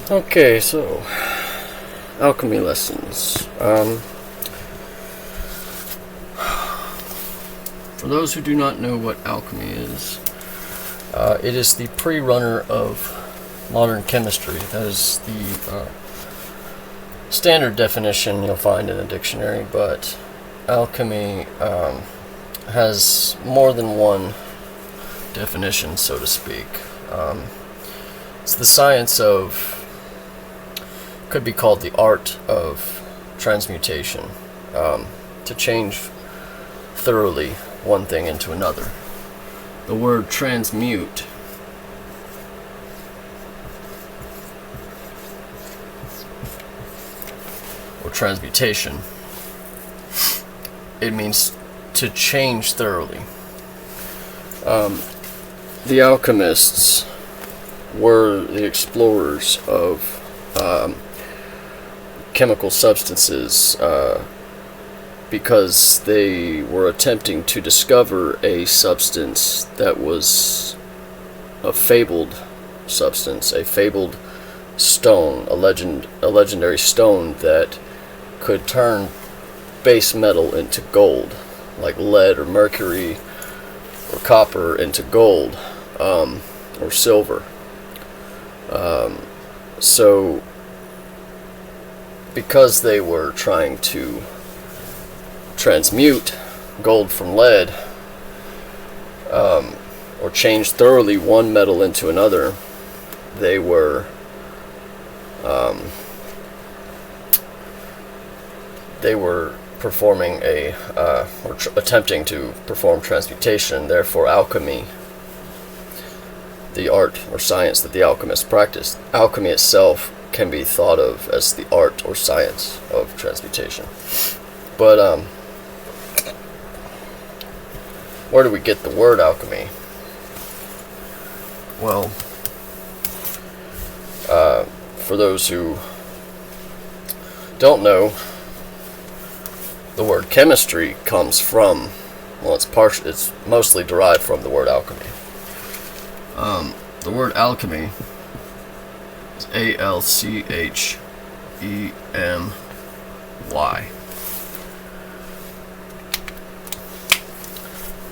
Okay, so alchemy lessons. For those who do not know what alchemy is, it is the pre-runner of modern chemistry. That is the standard definition you'll find in a dictionary, but alchemy has more than one definition, so to speak. It's the science of, could be called the art of transmutation, to change thoroughly one thing into another. The word transmute or transmutation, it means to change thoroughly. The alchemists were the explorers of chemical substances, because they were attempting to discover a substance that was a fabled substance, a fabled stone, a legendary stone that could turn base metal into gold, like lead or mercury or copper into gold, or silver. So because they were trying to transmute gold from lead, or change thoroughly one metal into another, they were performing attempting to perform transmutation. Therefore, alchemy, the art or science that the alchemists practiced, alchemy itself can be thought of as the art or science of transmutation. But where do we get the word alchemy? Well, for those who don't know, the word chemistry comes from, well, it's mostly derived from the word alchemy. The word alchemy is ALCHEMY.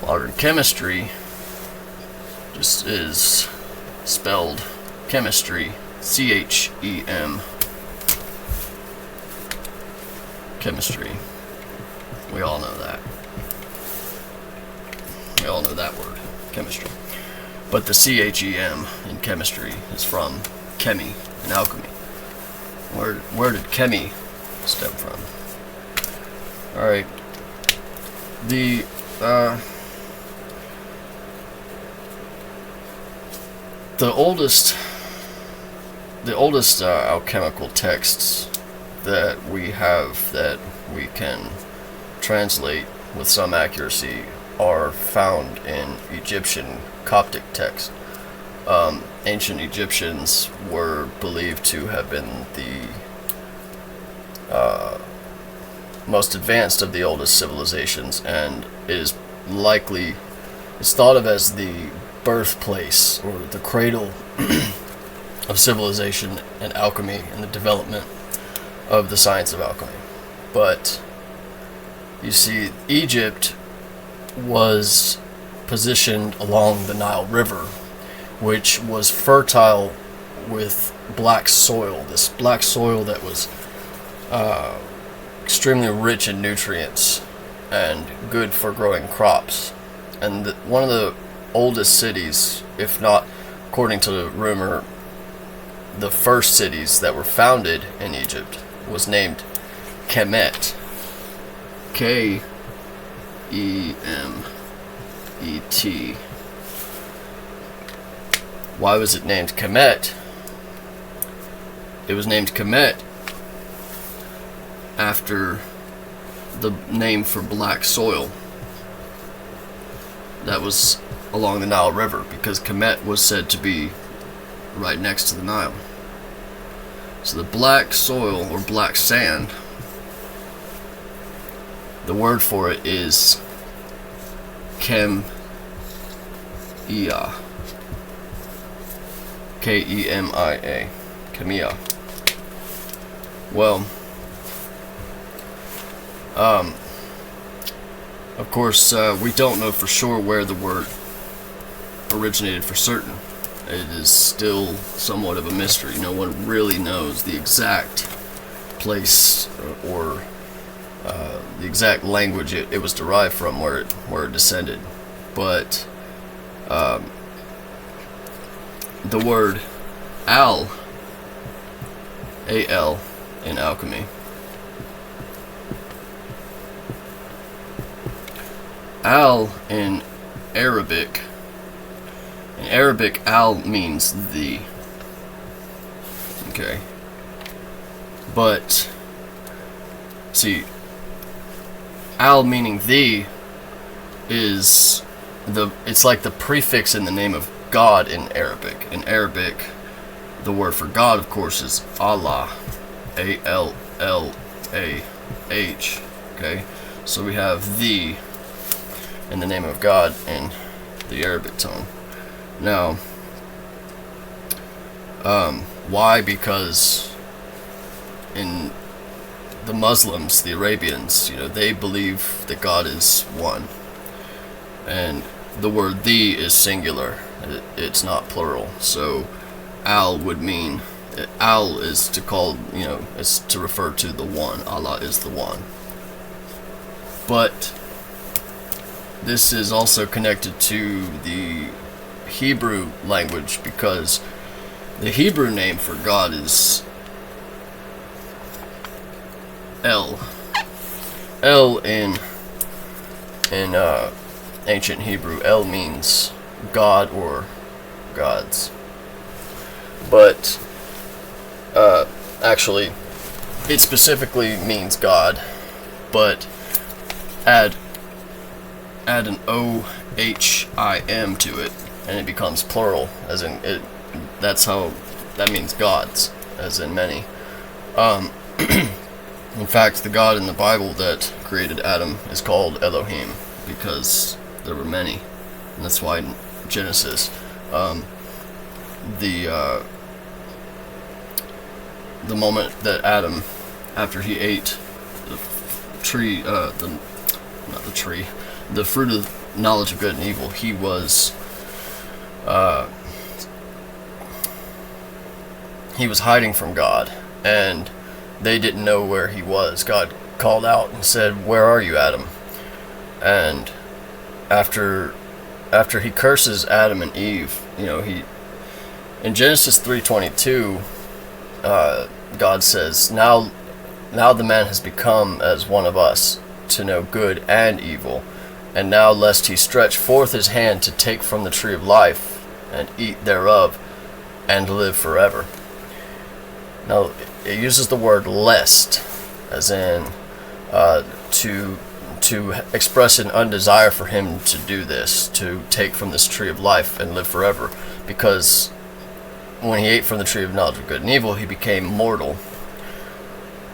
Modern chemistry just is spelled chemistry, CHEM, chemistry. We all know that. We all know that word, chemistry. But the CHEM in chemistry is from chemi in alchemy. Where did chemi stem from? Alright. The oldest alchemical texts that we have that we can translate with some accuracy are found in Egyptian Coptic texts. Ancient Egyptians were believed to have been the most advanced of the oldest civilizations, and it's thought of as the birthplace or the cradle of civilization and alchemy and the development of the science of alchemy. But you see, Egypt was positioned along the Nile River, which was fertile with black soil. This black soil that was extremely rich in nutrients and good for growing crops. And one of the oldest cities, if not, according to the rumor, the first cities that were founded in Egypt, was named Kemet. Kemet. Why was it named Kemet? It was named Kemet after the name for black soil that was along the Nile River, because Kemet was said to be right next to the Nile. So the black soil or black sand, the word for it is Kemia. Kemia. Chemia. Well, of course, we don't know for sure where the word originated for certain. It is still somewhat of a mystery. No one really knows the exact place or the exact language it was derived from, where it descended. But the word al, A-L, in alchemy, al in Arabic, al means the. Okay. But, see, al meaning the is it's like the prefix in the name of God in Arabic. In Arabic, the word for God, of course, is Allah, A-L-L-A-H. Okay, so we have the in the name of God in the Arabic tongue. Now, why? Because in the Muslims, the Arabians, they believe that God is one, and the word "the" is singular; it's not plural. So, al would mean al is to call, is to refer to the one. Allah is the one. But this is also connected to the Hebrew language, because the Hebrew name for God is El. El in ancient Hebrew, El means God or gods. But actually, it specifically means God, but add an O-H-I-M to it, and it becomes plural, as in it. That means gods, as in many. In fact, the God in the Bible that created Adam is called Elohim, because there were many, and that's why in Genesis, the moment that Adam, after he ate the tree, the fruit of knowledge of good and evil, he was hiding from God, and they didn't know where he was. God called out and said, "Where are you, Adam?" And after he curses Adam and Eve, in Genesis 3:22, God says, now the man has become as one of us, to know good and evil, and now lest he stretch forth his hand to take from the tree of life and eat thereof and live forever. Now, it uses the word lest, as in to express an undesire for him to do this, to take from this tree of life and live forever, because when he ate from the tree of knowledge of good and evil, he became mortal,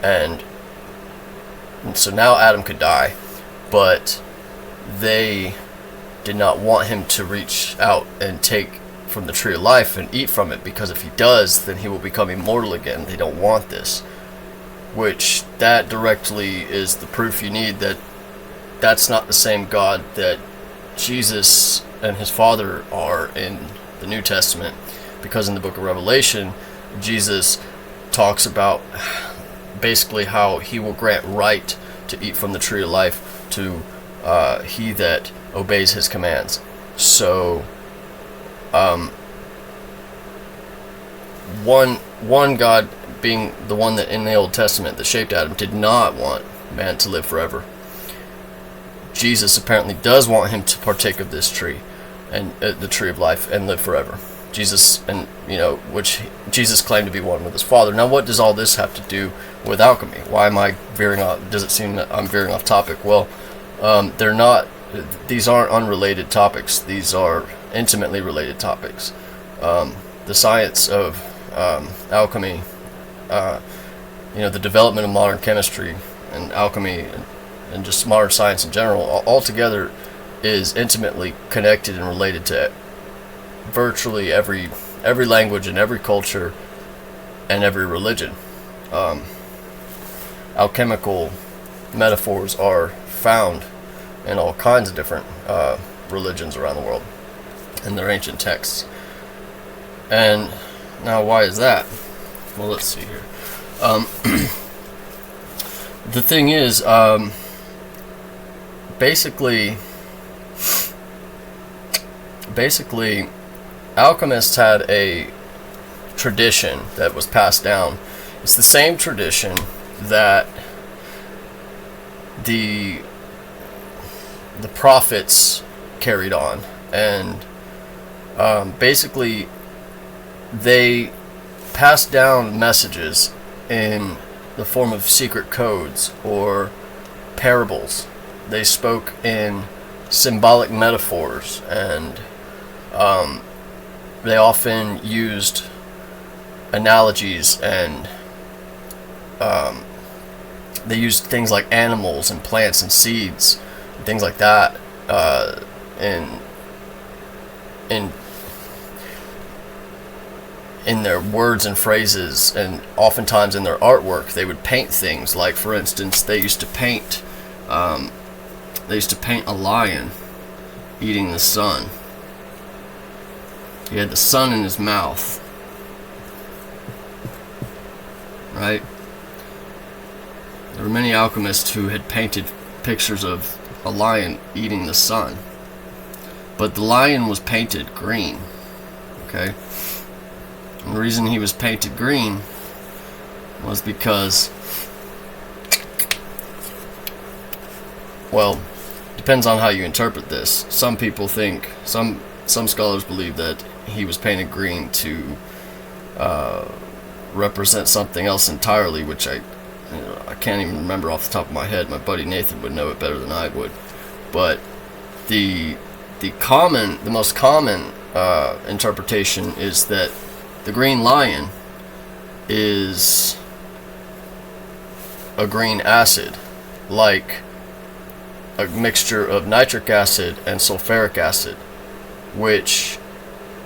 and so now Adam could die, but they did not want him to reach out and take from the tree of life and eat from it, because if he does, then he will become immortal again. They don't want this, which that directly is the proof you need that that's not the same God that Jesus and his Father are in the New Testament, because in the book of Revelation, Jesus talks about basically how he will grant right to eat from the tree of life to he that obeys his commands. So one God being the one that in the Old Testament that shaped Adam did not want man to live forever. Jesus apparently does want him to partake of this tree, and the tree of life, and live forever. Jesus, and which Jesus claimed to be one with his Father. Now, what does all this have to do with alchemy? Why am I veering off? Does it seem that I'm veering off topic? Well, they're not. These aren't unrelated topics. These are intimately related topics. The science of alchemy, the development of modern chemistry and alchemy, and just modern science in general, all together is intimately connected and related to virtually every language and every culture and every religion. Alchemical metaphors are found in all kinds of different religions around the world in their ancient texts. And now, why is that? Well, let's see here. The thing is, basically, alchemists had a tradition that was passed down. It's the same tradition that the prophets carried on, and basically they passed down messages in the form of secret codes or parables. They spoke in symbolic metaphors, and they often used analogies, and they used things like animals and plants and seeds and things like that in their words and phrases, and oftentimes in their artwork they would paint things. Like, for instance, they used to paint a lion eating the sun. He had the sun in his mouth, right? There were many alchemists who had painted pictures of a lion eating the sun, but the lion was painted green, okay? And the reason he was painted green was because, well, depends on how you interpret this. Some people think, some scholars believe that he was painted green to represent something else entirely, which I can't even remember off the top of my head. My buddy Nathan would know it better than I would. But the most common interpretation is that the green lion is a green acid, like a mixture of nitric acid and sulfuric acid, which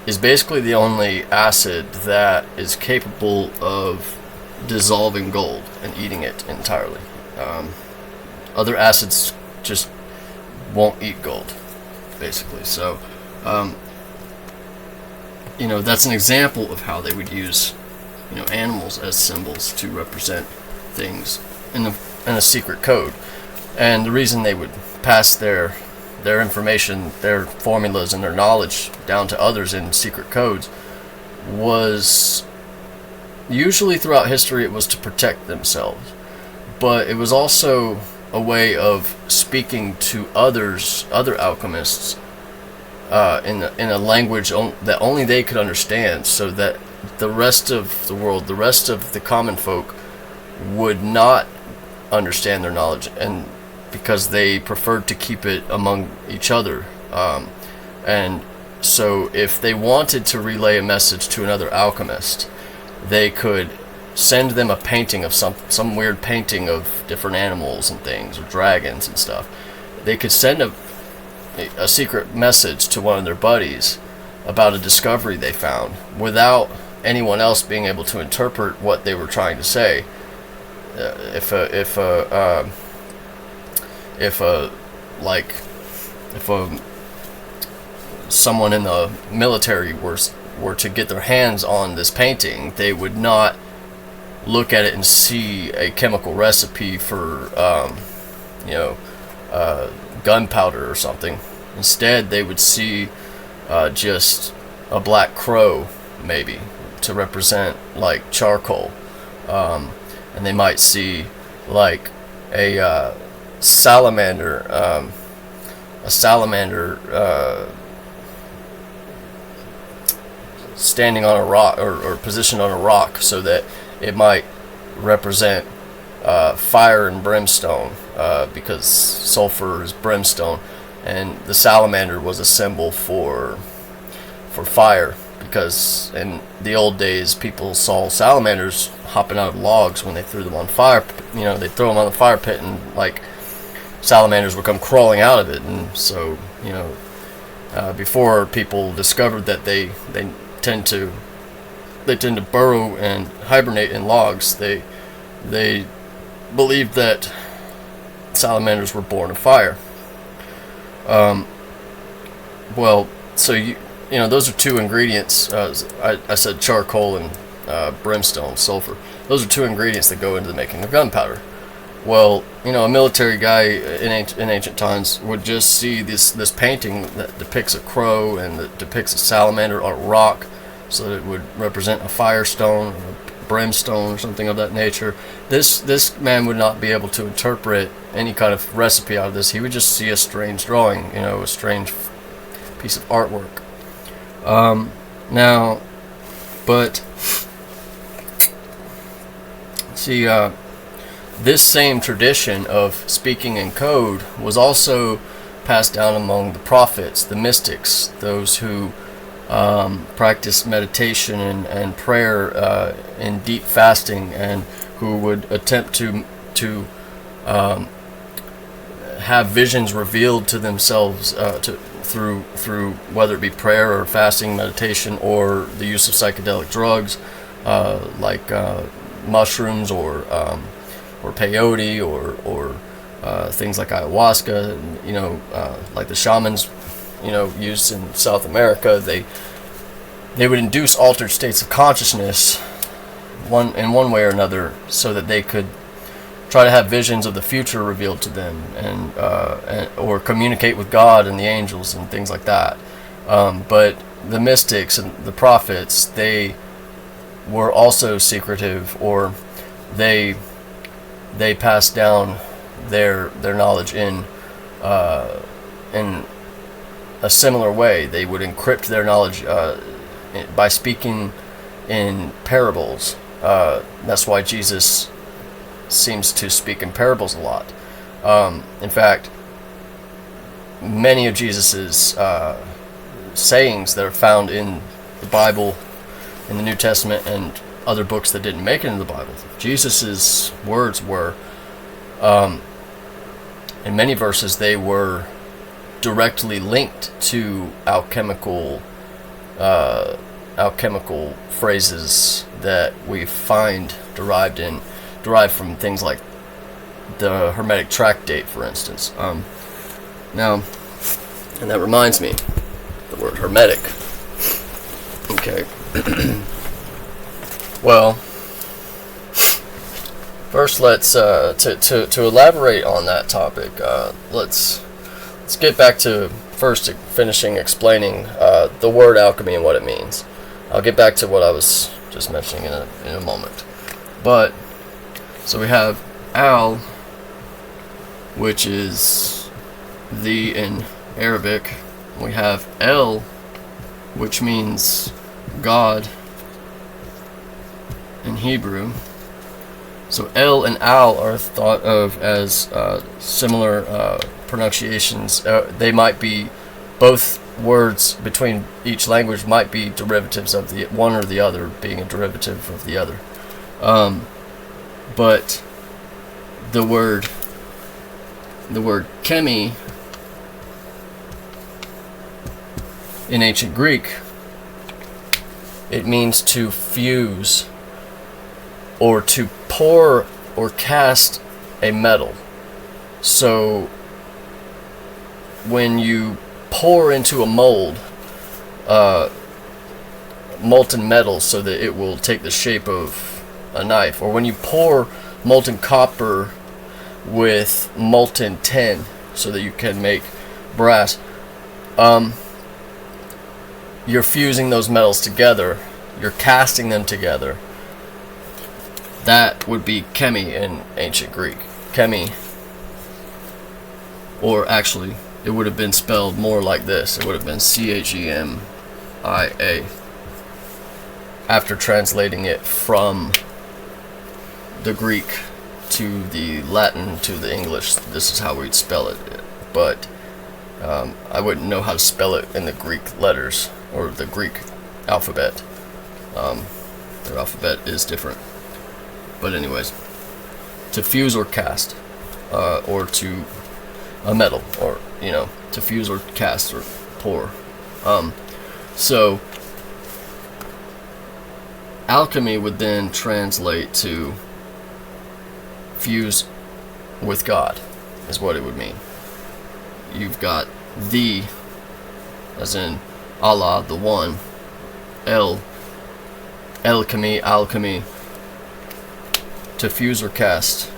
is basically the only acid that is capable of dissolving gold and eating it entirely. Other acids just won't eat gold, basically. So, that's an example of how they would use, animals as symbols to represent things in a secret code. And the reason they would pass their information, their formulas, and their knowledge down to others in secret codes was usually, throughout history, it was to protect themselves. But it was also a way of speaking to other alchemists in a language that only they could understand, so that the rest of the world, the rest of the common folk, would not understand their knowledge, and because they preferred to keep it among each other. And so if they wanted to relay a message to another alchemist, they could send them a painting of some weird painting of different animals and things, or dragons and stuff. They could send a secret message to one of their buddies about a discovery they found, without anyone else being able to interpret what they were trying to say. If someone in the military were to get their hands on this painting, they would not look at it and see a chemical recipe for gunpowder or something. Instead, they would see just a black crow, maybe, to represent like charcoal, and they might see like a salamander standing on a rock, or positioned on a rock, so that it might represent fire and brimstone, because sulfur is brimstone, and the salamander was a symbol for fire, because in the old days people saw salamanders hopping out of logs when they threw them on fire. They throw them on the fire pit, and like salamanders would come crawling out of it. And so before people discovered that they tend to they tend to burrow and hibernate in logs. They believed that salamanders were born of fire. Well, so you know, those are two ingredients. I said charcoal and brimstone, sulfur. Those are two ingredients that go into the making of gunpowder. Well, you know, a military guy in ancient times would just see this painting that depicts a crow and that depicts a salamander on a rock, so that it would represent a firestone or a brimstone or something of that nature. This man would not be able to interpret any kind of recipe out of this. He would just see a strange drawing, you know, a strange piece of artwork. Now, but see, this same tradition of speaking in code was also passed down among the prophets, the mystics, those who practiced meditation and prayer in deep fasting, and who would attempt to have visions revealed to themselves through whether it be prayer or fasting, meditation, or the use of psychedelic drugs like mushrooms or peyote or things like ayahuasca, you know, like the shamans, you know, used in South America. They would induce altered states of consciousness in one way or another, so that they could try to have visions of the future revealed to them, and or communicate with God and the angels and things like that. But the mystics and the prophets, they were also secretive, or they passed down their knowledge in a similar way. They would encrypt their knowledge by speaking in parables. That's why Jesus seems to speak in parables a lot. In fact, many of Jesus's sayings that are found in the Bible, in the New Testament, and other books that didn't make it into the Bible, Jesus's words were, in many verses, they were directly linked to alchemical phrases that we find derived from things like the Hermetic Tractate, for instance. Now, and that reminds me, the word Hermetic. Okay. Well, first let's to elaborate on that topic. Let's get back to first finishing explaining the word alchemy and what it means. I'll get back to what I was just mentioning in a moment. But so we have al, which is the in Arabic. We have el, which means God in Hebrew. So el and al are thought of as similar pronunciations. They might be, both words between each language might be derivatives of the one or the other, being a derivative of the other. But the word chemi in ancient Greek, it means to fuse or to pour or cast a metal. So when you pour into a mold molten metal so that it will take the shape of a knife, or when you pour molten copper with molten tin so that you can make brass, you're fusing those metals together, you're casting them together. That would be chemi in ancient Greek. Chemi, or actually, it would have been spelled more like this. It would have been Chemia, after translating it from the Greek to the Latin to the English. This is how we'd spell it. But I wouldn't know how to spell it in the Greek letters or the Greek alphabet. Their alphabet is different. But anyways, to fuse or cast, or to a metal, or, you know, to fuse or cast or pour. So alchemy would then translate to fuse with God, is what it would mean. You've got the, as in Allah, the one, alchemy, to fuse or cast.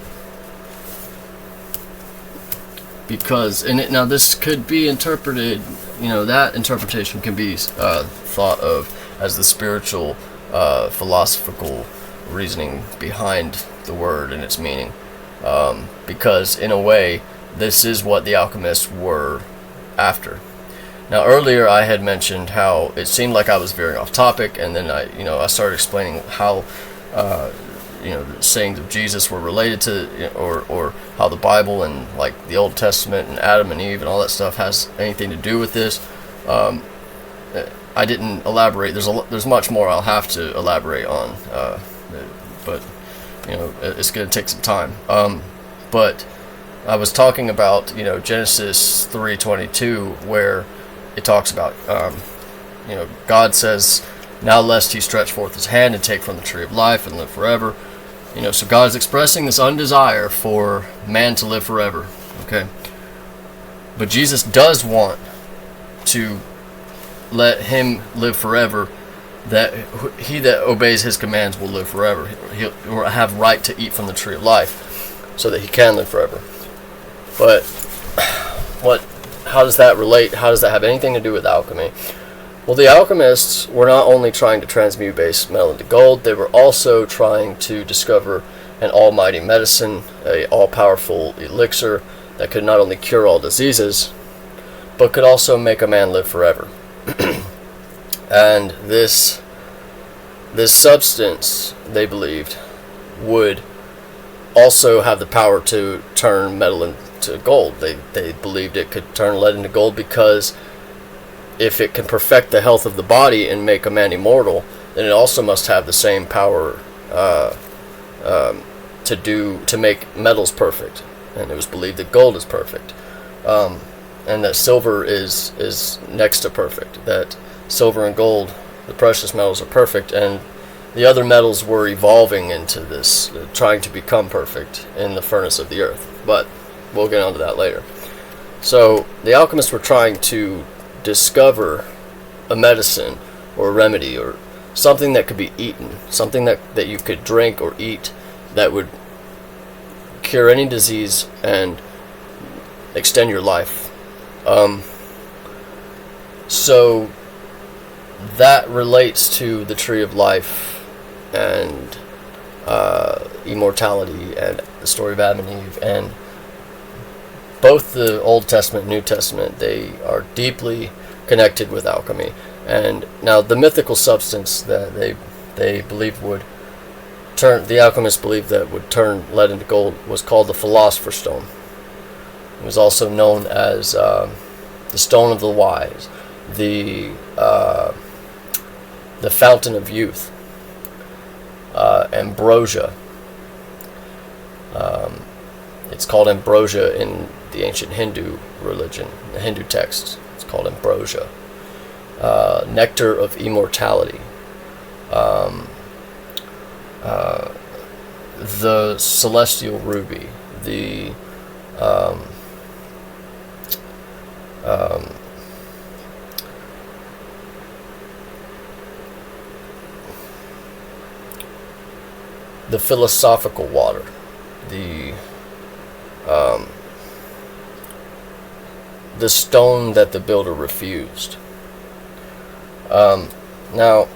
Because now this could be interpreted, that interpretation can be thought of as the spiritual, philosophical reasoning behind the word and its meaning. Because in a way, this is what the alchemists were after. Now earlier I had mentioned how it seemed like I was veering off topic, and then I started explaining how the sayings of Jesus were related to, or how the Bible and like the Old Testament and Adam and Eve and all that stuff has anything to do with this. I didn't elaborate. There's much more I'll have to elaborate on, but it's going to take some time. But I was talking about Genesis 3:22, where it talks about God says, "Now lest he stretch forth his hand and take from the tree of life and live forever." So God is expressing this undesire for man to live forever. Okay, but Jesus does want to let him live forever. That he that obeys his commands will live forever. He'll have right to eat from the tree of life, so that he can live forever. But how does that relate? How does that have anything to do with alchemy? Well, the alchemists were not only trying to transmute base metal into gold, they were also trying to discover an almighty medicine, a all-powerful elixir that could not only cure all diseases, but could also make a man live forever. And this substance, they believed, would also have the power to turn metal into gold. They believed it could turn lead into gold, because if it can perfect the health of the body and make a man immortal, then it also must have the same power to make metals perfect. And it was believed that gold is perfect, and that silver is next to perfect. That silver and gold, the precious metals, are perfect, and the other metals were evolving into this, trying to become perfect in the furnace of the earth. But we'll get onto that later. So the alchemists were trying to discover a medicine or a remedy or something that could be eaten, something that you could drink or eat that would cure any disease and extend your life. So that relates to the tree of life and immortality and the story of Adam and Eve, and both the Old Testament and New Testament, they are deeply connected with alchemy. And now the mythical substance that they believed would turn, the alchemists believed that would turn lead into gold, was called the Philosopher's Stone. It was also known as the Stone of the Wise, the Fountain of Youth, ambrosia. It's called ambrosia in the ancient Hindu religion, the Hindu texts. It's called ambrosia. Nectar of immortality. The celestial ruby. The philosophical water. The stone that the builder refused. Now,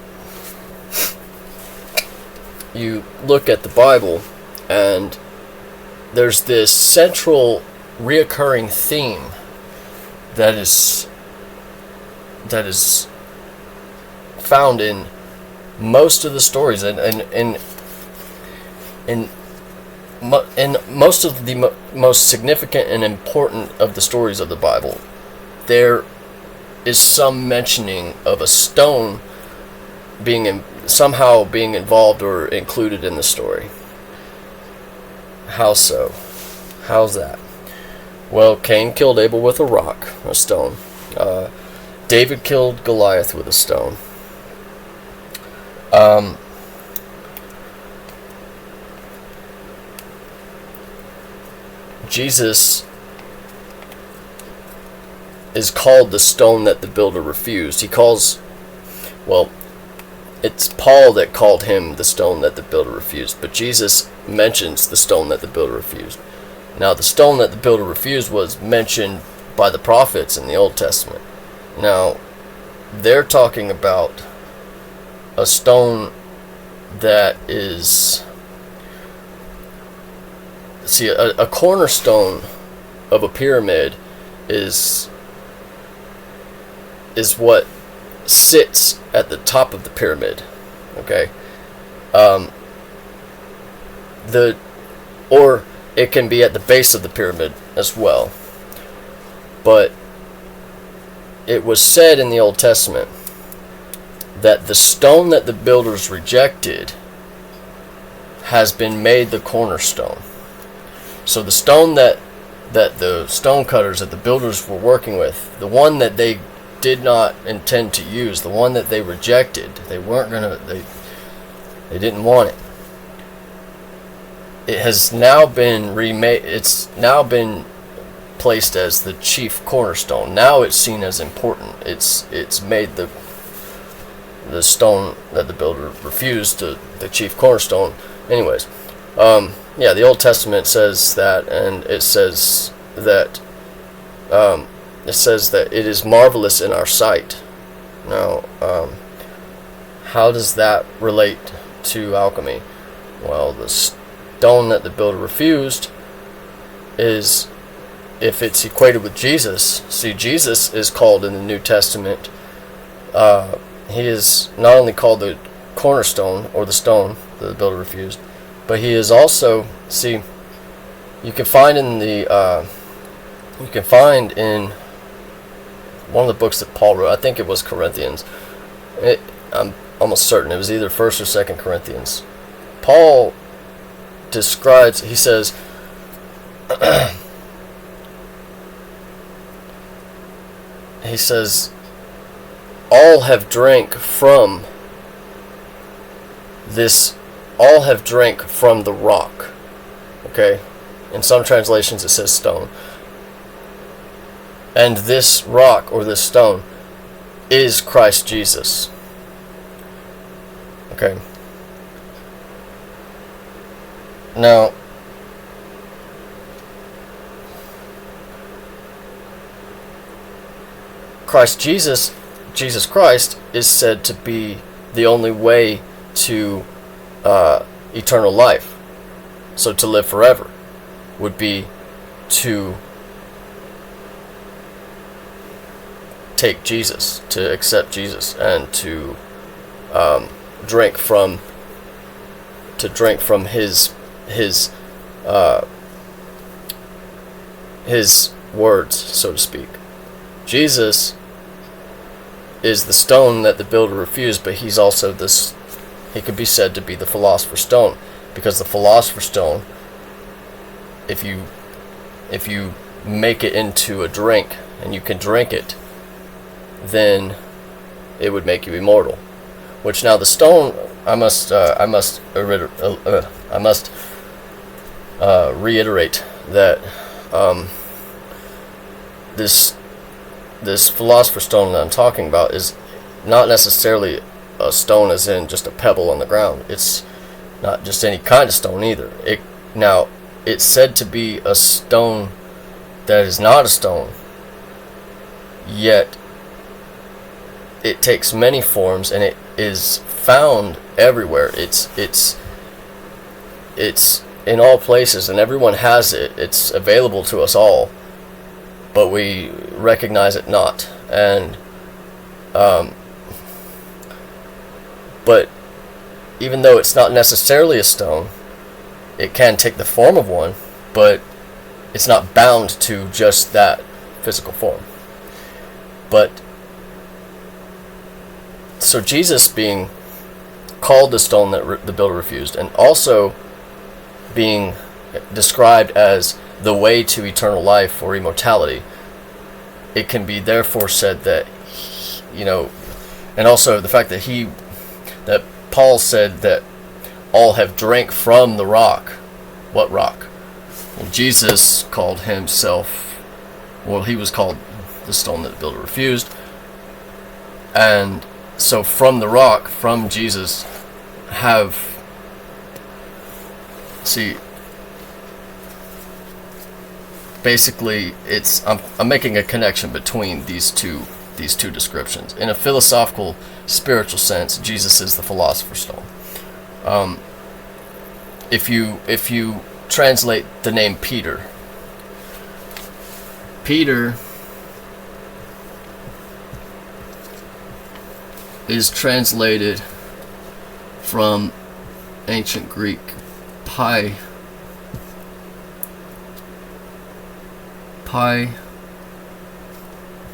you look at the Bible, and there's this central reoccurring theme that is found in most of the stories, and in most of the most significant and important of the stories of the Bible, there is some mentioning of a stone somehow being involved or included in the story. How so? How's that? Well, Cain killed Abel with a rock, a stone. David killed Goliath with a stone. Jesus is called the stone that the builder refused. It's Paul that called him the stone that the builder refused, but Jesus mentions the stone that the builder refused. Now, the stone that the builder refused was mentioned by the prophets in the Old Testament. Now, they're talking about a stone that is... See, a cornerstone of a pyramid is what sits at the top of the pyramid. Okay? Or it can be at the base of the pyramid as well. But it was said in the Old Testament that the stone that the builders rejected has been made the cornerstone. So the stone that the stone cutters, that the builders were working with, the one that they did not intend to use, the one that they rejected, they didn't want it. It has now been remade. It's now been placed as the chief cornerstone. Now it's seen as important. It's made the stone that the builder refused to the chief cornerstone. Anyways, the Old Testament says that, and it says that it is marvelous in our sight. Now, how does that relate to alchemy? Well, the stone that the builder refused is, if it's equated with Jesus. See, Jesus is called in the New Testament. He is not only called the cornerstone, or the stone that the builder refused, but he is also, see, you can find in one of the books that Paul wrote, I think it was Corinthians. I'm almost certain it was either 1st or 2nd Corinthians. Paul describes, he says, all have drank from the rock. Okay? In some translations it says stone. And this rock, or this stone, is Christ Jesus. Okay? Now, Jesus Christ is said to be the only way to eternal life. So to live forever would be to take Jesus, to accept Jesus, and to drink from his words, so to speak. Jesus is the stone that the builder refused, but he's also he could be said to be the philosopher's stone, because the philosopher's stone, if you make it into a drink and you can drink it, then it would make you immortal. Which, now the stone, I must reiterate that this philosopher's stone that I'm talking about is not necessarily a stone as in just a pebble on the ground. It's not just any kind of stone either. It's said to be a stone that is not a stone, yet it takes many forms, and it is found everywhere. It's in all places, and everyone has it. It's available to us all, but we recognize it not. And but even though it's not necessarily a stone, it can take the form of one, but it's not bound to just that physical form. But so Jesus being called the stone that the builder refused, and also being described as the way to eternal life or immortality, it can be therefore said that, and also the fact that Paul said that all have drank from the rock. What rock? Well, Jesus called himself, well, he was called the stone that the builder refused. And so from the rock, from Jesus, basically I'm making a connection between these two descriptions. In a philosophical, spiritual sense, Jesus is the philosopher's stone. If you translate the name Peter is translated from ancient Greek pi,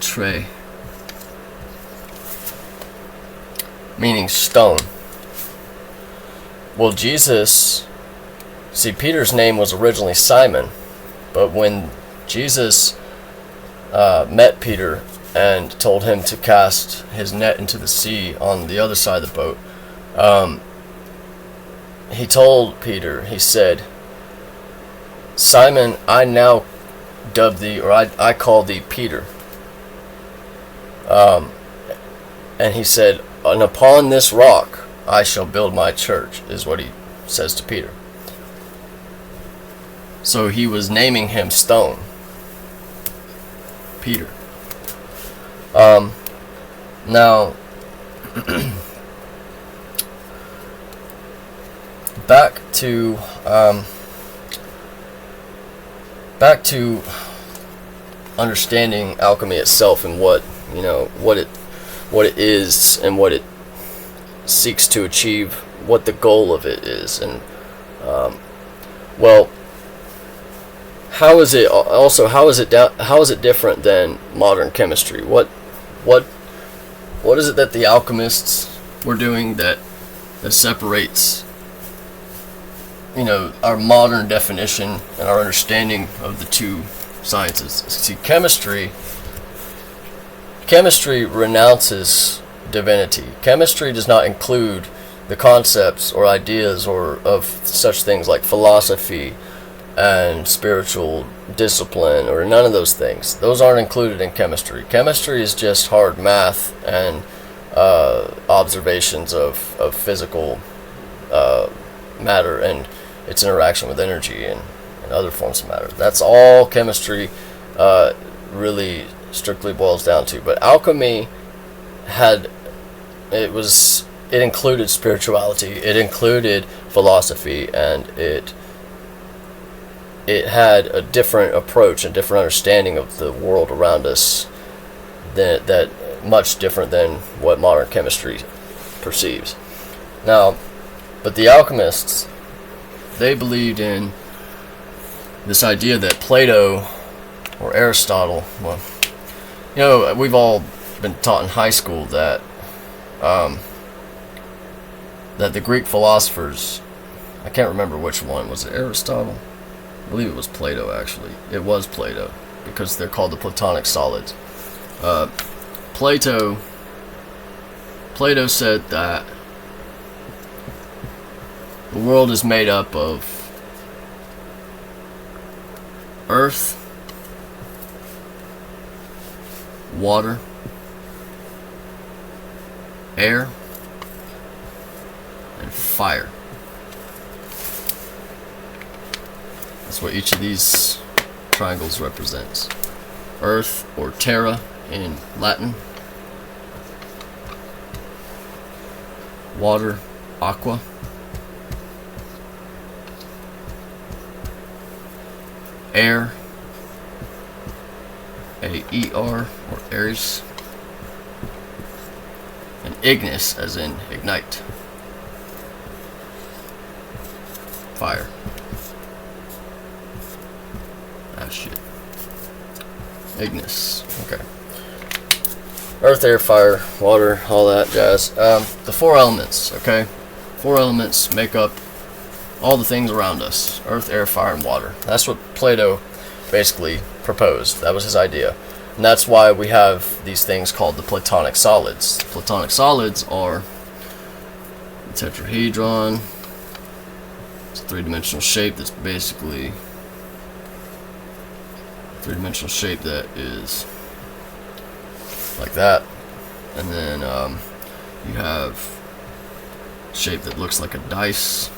tre, meaning stone. Well, Peter's name was originally Simon, but when Jesus met Peter and told him to cast his net into the sea on the other side of the boat, he told Peter, he said, Simon, I now dub thee, or I call thee Peter. And he said, and upon this rock I shall build my church, is what he says to Peter. So he was naming him Stone, Peter. Now, back to understanding alchemy itself and what it is and what it seeks to achieve, what the goal of it is, and how is it different than modern chemistry? What is it that the alchemists were doing that separates our modern definition and our understanding of the two sciences? See, chemistry renounces divinity. Chemistry does not include the concepts or ideas of such things like philosophy and spiritual discipline, or none of those things. Those aren't included in chemistry. Chemistry is just hard math and observations of physical matter and its interaction with energy and other forms of matter. That's all chemistry really strictly boils down to. But alchemy it included spirituality, it included philosophy, and it had a different approach and different understanding of the world around us that much different than what modern chemistry perceives. Now, but the alchemists, they believed in this idea that Plato or Aristotle, we've all been taught in high school that the Greek philosophers, I can't remember which one, was it Aristotle? I believe it was Plato, actually. It was Plato, because they're called the Platonic solids. Plato said that the world is made up of earth, water, air, and fire. That's what each of these triangles represents. Earth, or terra in Latin. Water, aqua. Air, A-E-R, or Aries. And ignis, as in ignite. Fire. Ah, shit. Ignis. Okay. Earth, air, fire, water, all that jazz. The four elements, okay? Four elements make up all the things around us. Earth, air, fire, and water. That's what Plato basically proposed. That was his idea. And that's why we have these things called the Platonic solids. Platonic solids are the tetrahedron. It's a three-dimensional shape that's basically three-dimensional shape that is like that, and then you have a shape that looks like a dice.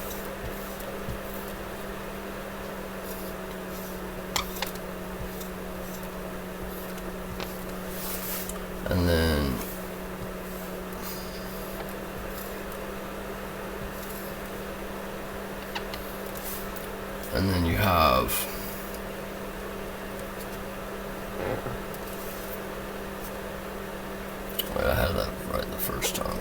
And then you have wait, I had that right the first time.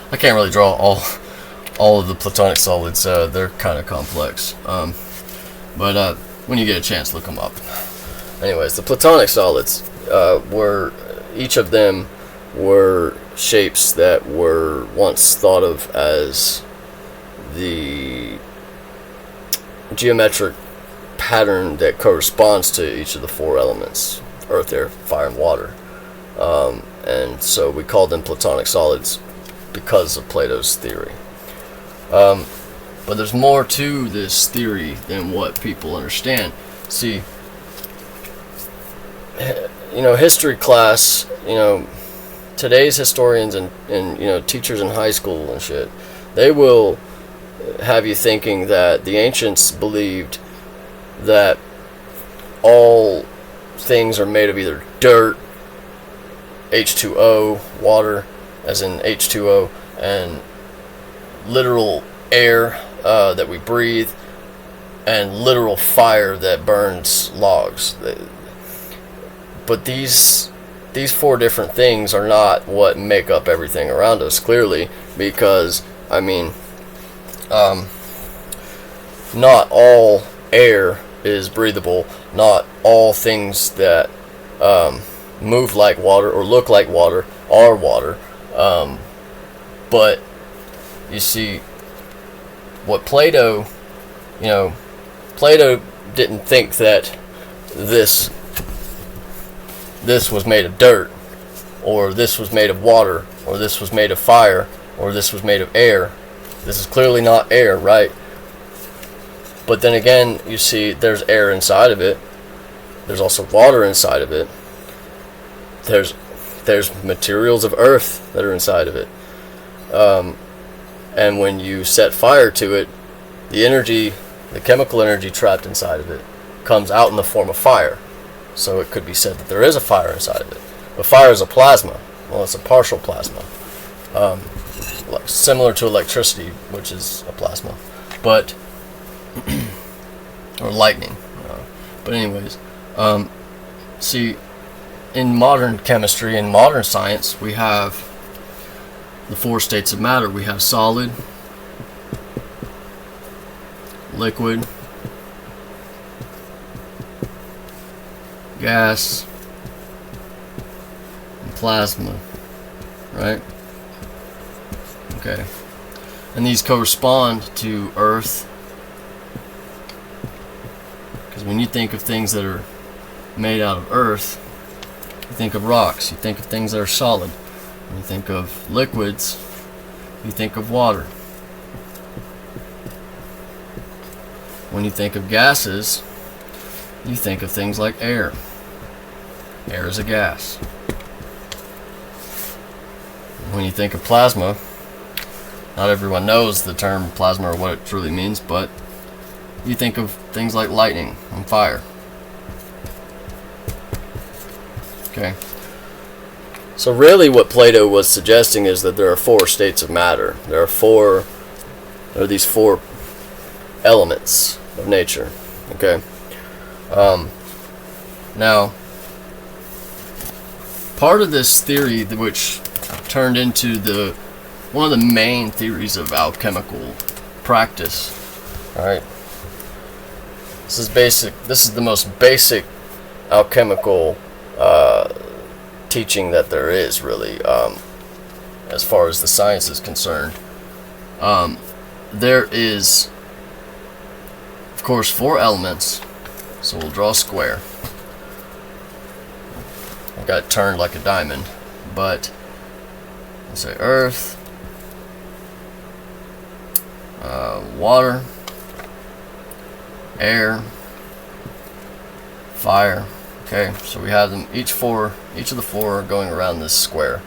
I can't really draw all of the platonic solids. They're kind of complex. But when you get a chance, look them up. Anyways, the platonic solids were, each of them were shapes that were once thought of as the geometric pattern that corresponds to each of the four elements: earth, air, fire, and water. And so we call them platonic solids because of Plato's theory. But there's more to this theory than what people understand. See, history class, today's historians and teachers in high school and shit, they will have you thinking that the ancients believed that all things are made of either dirt, H2O, water, as in H2O, and literal air that we breathe, and literal fire that burns logs. But these four different things are not what make up everything around us, clearly, because, not all air is breathable, not all things that move like water or look like water are water. But you see, what Plato didn't think that this was made of dirt, or this was made of water, or this was made of fire, or this was made of air. This is clearly not air, right? But then again, you see, there's air inside of it. There's also water inside of it. There's materials of earth that are inside of it. And when you set fire to it, the energy, the chemical energy trapped inside of it, comes out in the form of fire. So it could be said that there is a fire inside of it. But fire is a plasma. Well, it's a partial plasma. Similar to electricity, which is a plasma. But, or lightning. But anyways, see, in modern chemistry and modern science, we have the four states of matter. We have solid, liquid, gas, and plasma, right? Okay. And these correspond to Earth, because when you think of things that are made out of Earth, you think of rocks, you think of things that are solid. When you think of liquids, you think of water. When you think of gases, you think of things like air. Air is a gas. When you think of plasma, not everyone knows the term plasma or what it truly means, but you think of things like lightning and fire. Okay. So really what Plato was suggesting is that there are four states of matter. There are these four elements of nature. Okay. Now, part of this theory, which turned into one of the main theories of alchemical practice, alright? This is the most basic alchemical teaching that there is, really, as far as the science is concerned. There is, of course, four elements, So we'll draw a square. I got it turned like a diamond, but let's say earth, water, air, fire. Okay, so we have them each of the four are going around this square,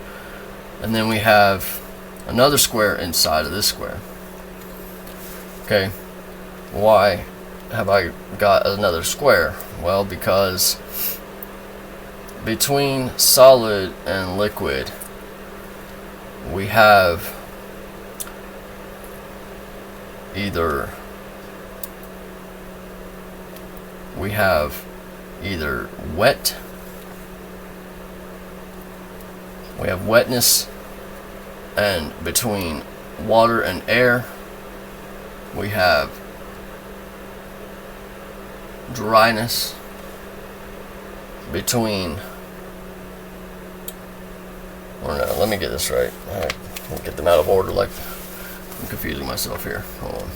and then we have another square inside of this square. Okay, why have I got another square? Well, because between solid and liquid we have either wet, we have wetness, and between water and air we have dryness. Between, or no, let me get this right. Alright, let me get them out of order, like I'm confusing myself here. Hold on.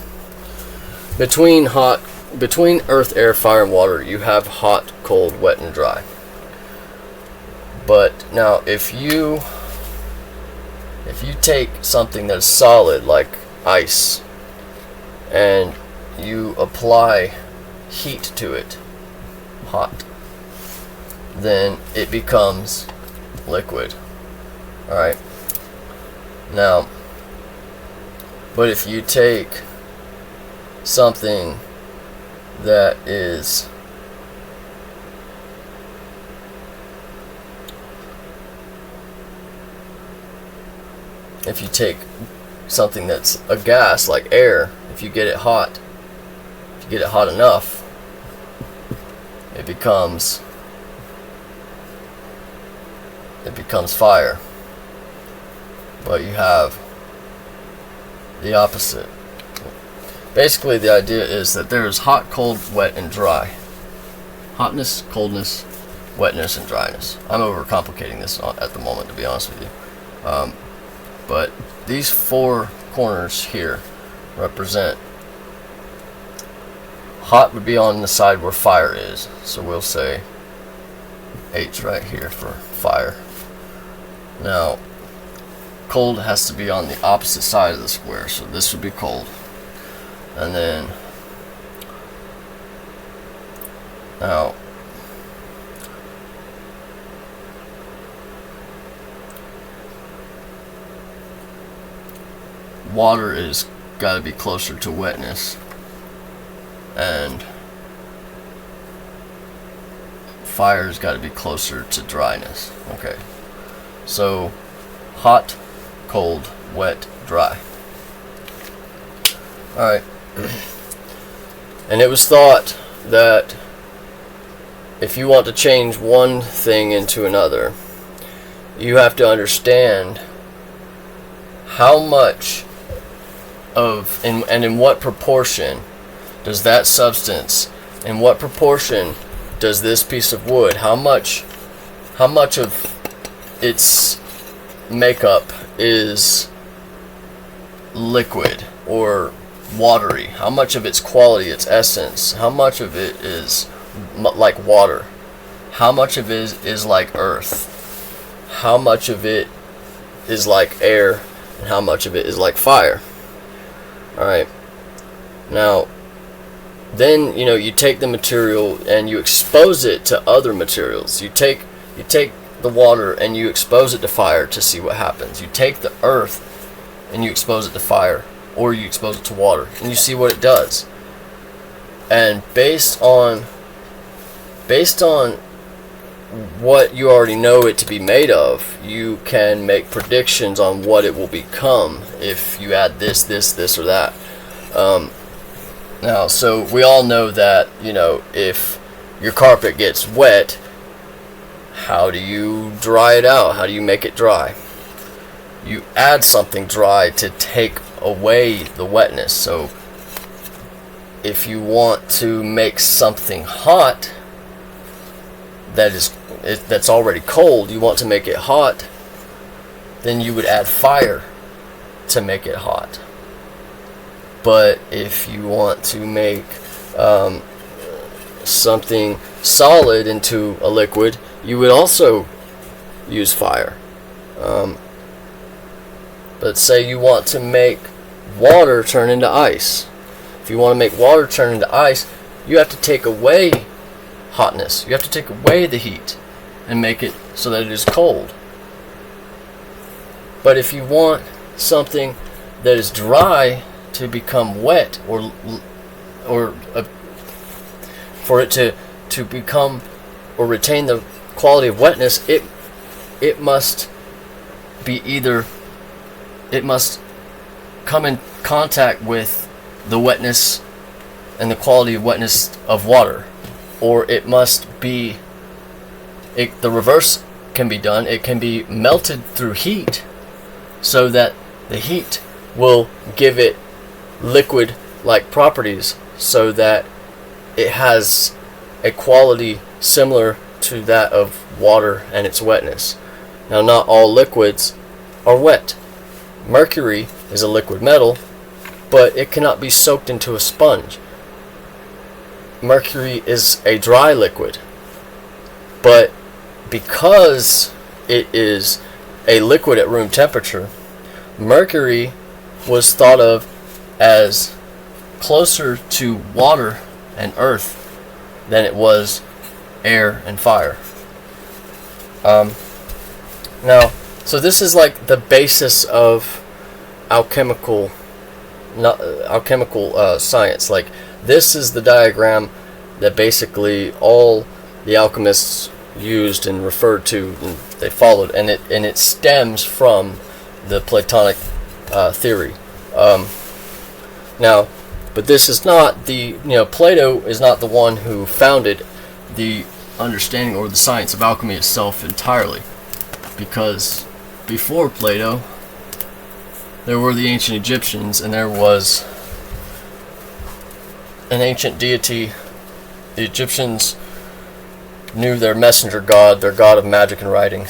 Between earth, air, fire, and water, you have hot, cold, wet, and dry. But now if you take something that's solid like ice and you apply heat to it, hot, then it becomes liquid. Alright. Now, but if you take something that is a gas like air, if you get it hot enough, it becomes fire. But you have the opposite. Basically, the idea is that there is hot, cold, wet, and dry. Hotness, coldness, wetness, and dryness. I'm overcomplicating this at the moment, to be honest with you. But these four corners here represent, hot would be on the side where fire is. So we'll say H right here for fire. Now, cold has to be on the opposite side of the square, so this would be cold. And then, now, water is got to be closer to wetness, and fire's got to be closer to dryness. Okay, so hot, cold, wet, dry. Alright. And it was thought that if you want to change one thing into another, you have to understand how much of, and in what proportion does that substance, in what proportion does this piece of wood, how much of its makeup is liquid or watery, how much of its quality, its essence, how much of it is like water, how much of it is like earth, how much of it is like air, and how much of it is like fire. Alright, now then you take the material and you expose it to other materials. You take the water and you expose it to fire to see what happens. You take the earth and you expose it to fire, or you expose it to water, and you see what it does. And based on what you already know it to be made of, you can make predictions on what it will become if you add this, or that. Now, so we all know that, if your carpet gets wet, how do you dry it out? How do you make it dry? You add something dry to take away the wetness. So if you want to make something hot that's already cold, you want to make it hot, then you would add fire to make it hot. But if you want to make something solid into a liquid, you would also use fire. But say you want to make water turn into ice. If you want to make water turn into ice, you have to take away hotness. You have to take away the heat and make it so that it is cold. But if you want something that is dry to become wet, or for it to become or retain the quality of wetness, it must be either, it must come in contact with the wetness and the quality of wetness of water, or it must be, the reverse can be done. It can be melted through heat, so that the heat will give it liquid-like properties, so that it has a quality similar to that of water and its wetness. Now, not all liquids are wet. Mercury is a liquid metal, but it cannot be soaked into a sponge. Mercury is a dry liquid, but because it is a liquid at room temperature, mercury was thought of as closer to water and earth than it was air and fire. Now, so this is like the basis of alchemical science. Like, this is the diagram that basically all the alchemists used and referred to, and they followed, and it stems from the Platonic theory. Now, but this is not the, Plato is not the one who founded the understanding or the science of alchemy itself entirely, because before Plato there were the ancient Egyptians, and there was an ancient deity. The Egyptians knew their messenger god, their god of magic and writing,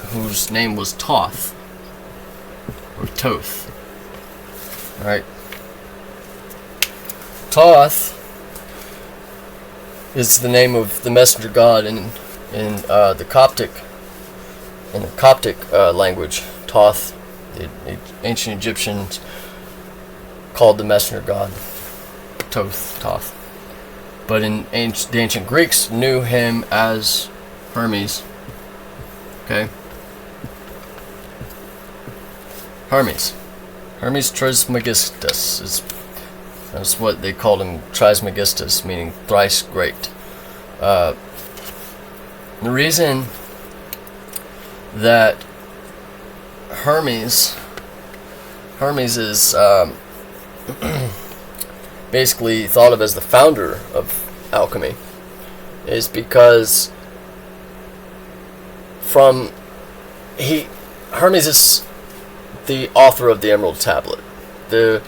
whose name was Thoth, or Thoth. Alright. Thoth is the name of the messenger god in the Coptic language. Thoth, the ancient Egyptians called the messenger god Thoth. But the ancient Greeks knew him as Hermes. Okay? Hermes Trismegistus that's what they called him, Trismegistus, meaning thrice great. The reason that Hermes is basically thought of as the founder of alchemy is because Hermes is the author of the Emerald Tablet. The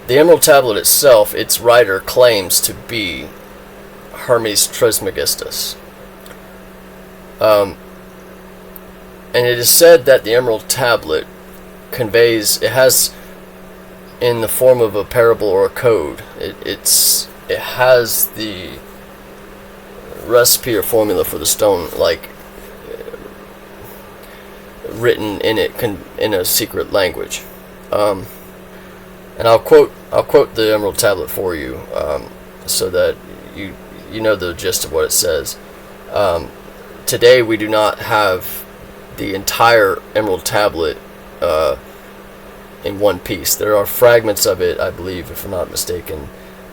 Emerald Tablet itself, its writer claims to be Hermes Trismegistus. And it is said that the Emerald Tablet it has in the form of a parable or a code. It has the recipe or formula for the stone, like written in it in a secret language. And I'll quote the Emerald Tablet for you, so that you know the gist of what it says. Today we do not have the entire Emerald Tablet in one piece. There are fragments of it, I believe, if I'm not mistaken,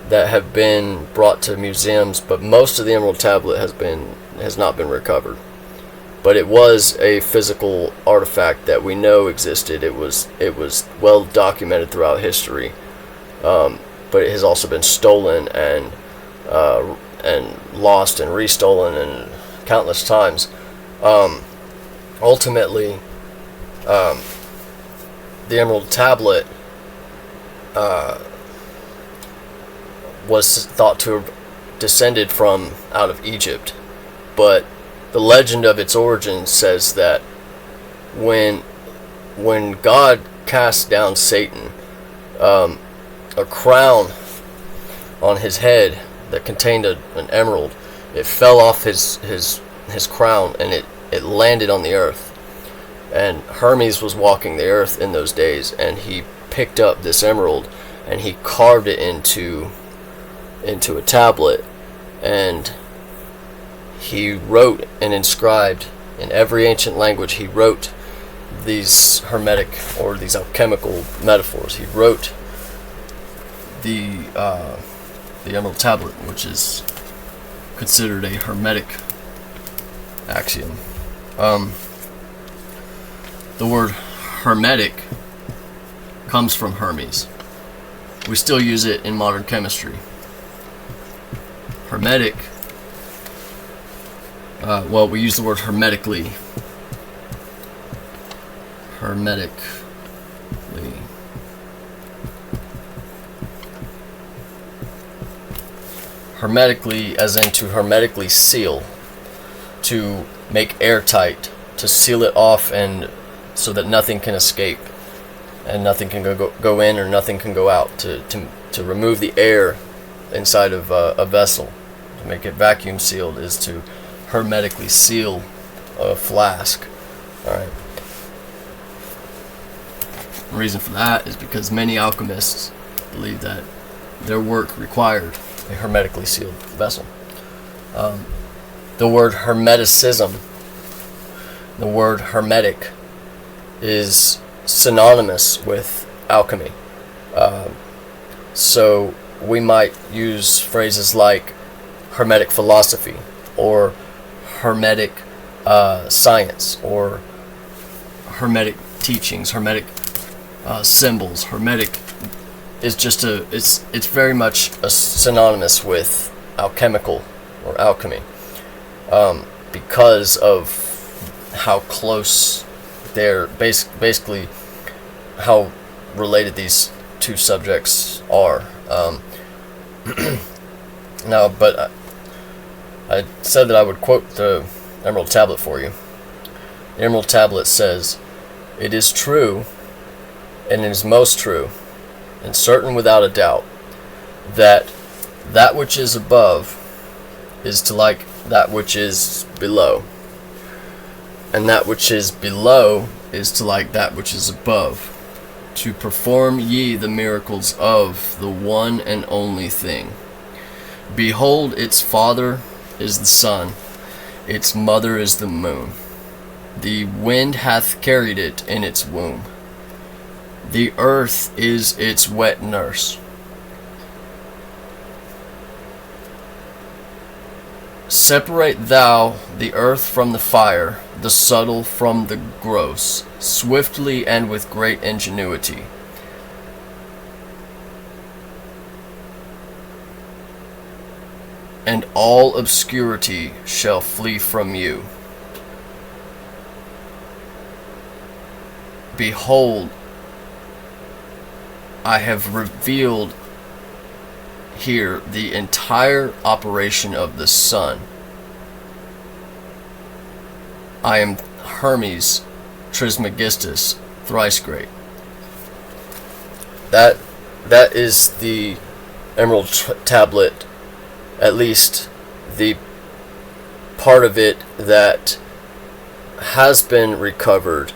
that have been brought to museums, but most of the Emerald Tablet has not been recovered. But it was a physical artifact that we know existed. It was well documented throughout history, but it has also been stolen and lost and restolen and countless times. Ultimately, the Emerald Tablet was thought to have descended from out of Egypt, but the legend of its origin says that when God cast down Satan, a crown on his head that contained an emerald. It fell off his crown, and it landed on the earth. And Hermes was walking the earth in those days, and he picked up this emerald and he carved it into a tablet, and he wrote and inscribed in every ancient language. He wrote these hermetic or these alchemical metaphors. He wrote the Emerald Tablet, which is considered a hermetic axiom. The word hermetic comes from Hermes. We still use it in modern chemistry. Hermetic, we use the word hermetically. Hermetically, as in to hermetically seal, to make airtight, to seal it off, and so that nothing can escape, and nothing can go in or nothing can go out, to remove the air inside of a vessel, to make it vacuum sealed, is to hermetically seal a flask. All right. The reason for that is because many alchemists believe that their work required a hermetically sealed vessel. The word hermeticism, the word hermetic, is synonymous with alchemy. So we might use phrases like hermetic philosophy, or hermetic science, or hermetic teachings, hermetic symbols. Hermetic is just it's very much synonymous with alchemical or alchemy, because of how close they're basically how related these two subjects are. Now, but I said that I would quote the Emerald Tablet for you. The Emerald Tablet says, "It is true, and it is most true, and certain without a doubt, that that which is above is to like that which is below, and that which is below is to like that which is above, to perform ye the miracles of the one and only thing. Behold, its father is the sun, its mother is the moon. The wind hath carried it in its womb. The earth is its wet nurse. Separate thou the earth from the fire, the subtle from the gross, swiftly and with great ingenuity. And all obscurity shall flee from you. Behold, I have revealed here the entire operation of the sun. I am Hermes Trismegistus, thrice great." That is the Emerald Tablet, at least the part of it that has been recovered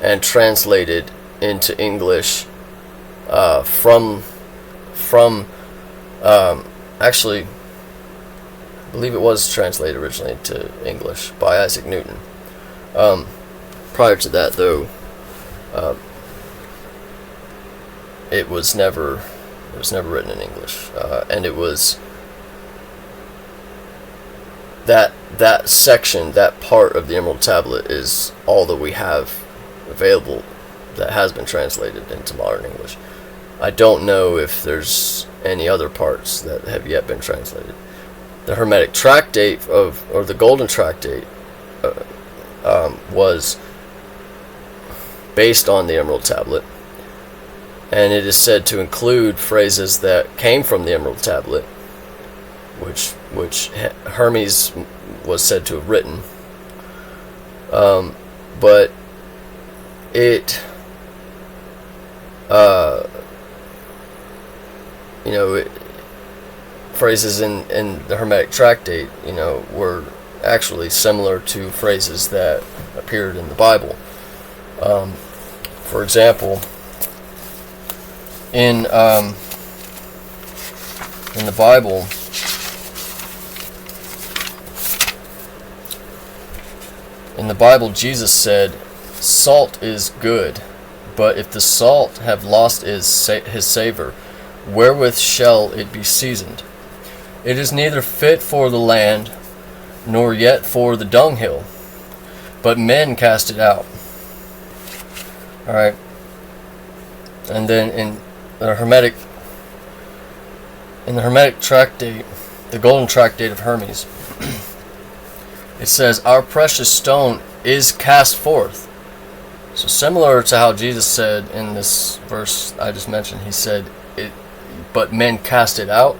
and translated into English from actually, I believe it was translated originally into English by Isaac Newton. Prior to that, though, it was never written in English, and it was that section, that part of the Emerald Tablet, is all that we have available that has been translated into modern English. I don't know if there's any other parts that have yet been translated. The Hermetic Tractate or the Golden Tractate was based on the Emerald Tablet, and it is said to include phrases that came from the Emerald Tablet, which Hermes was said to have written, but it phrases in the Hermetic Tractate, were actually similar to phrases that appeared in the Bible. For example, in the Bible, Jesus said, "Salt is good, but if the salt have lost his savor, wherewith shall it be seasoned? It is neither fit for the land, nor yet for the dunghill, but men cast it out." Alright. And then in the Hermetic Tractate, the Golden Tractate of Hermes, it says, "Our precious stone is cast forth." So similar to how Jesus said in this verse I just mentioned, he said, "But men cast it out."